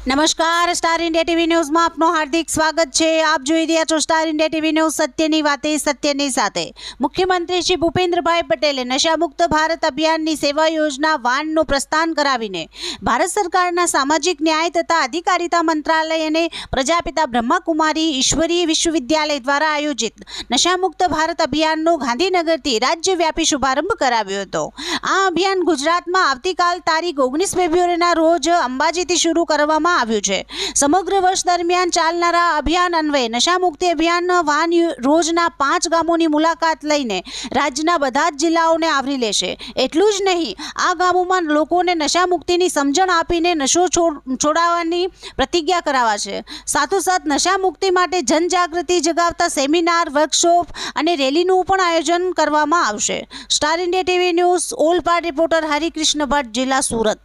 નમસ્કાર, star India TV ન્યૂઝમાં આપનું હાર્દિક સ્વાગત છે। આપ જોઈ રહ્યા છો સ્ટાર ઇન્ડિયા ટીવી ન્યૂઝ, સત્યની વાતે સત્યની સાથે। મુખ્યમંત્રી શ્રી ભૂપેન્દ્રભાઈ પટેલે નશામુક્ત ભારત અભિયાનની સેવા યોજના વાનનું પ્રસ્થાન કરાવીને ભારત સરકારના સામાજિક ન્યાય તથા અધિકારિતા મંત્રાલય અને પ્રજાપિતા બ્રહ્માકુમારી ઈશ્વરીય વિશ્વવિદ્યાલય દ્વારા આયોજિત નશામુક્ત ભારત અભિયાનનો ગાંધીનગરથી રાજ્યવ્યાપી શુભારંભ કરાવ્યો હતો। આ અભિયાન ગુજરાતમાં આવતીકાલ તારીખ 19 ફેબ્રુઆરીના રોજ અંબાજીથી શરૂ કરવામાં આવ્યું છે। સમગ્ર વર્ષ દરમિયાન ચાલનારા અભિયાન અન્વયે નશામુક્તિ અભિયાન વાન રોજના 5 ગામોની મુલાકાત લઈને રાજ્યના બધા જ જિલ્લાઓને આવરી લેશે। એટલું જ નહીં, આ ગામોમાં લોકોને નશામુક્તિની સમજણ આપીને નશો છોડાવવાની પ્રતિજ્ઞા કરાવાશે। સાથોસાથ નશામુક્તિ માટે જનજાગૃતિ જગાવતા સેમિનાર, વર્કશોપ અને રેલીનું પણ આયોજન કરવામાં આવશે। Star India TV news Olpad reporter Harikrishna Bhatt, જિલ્લા સુરત।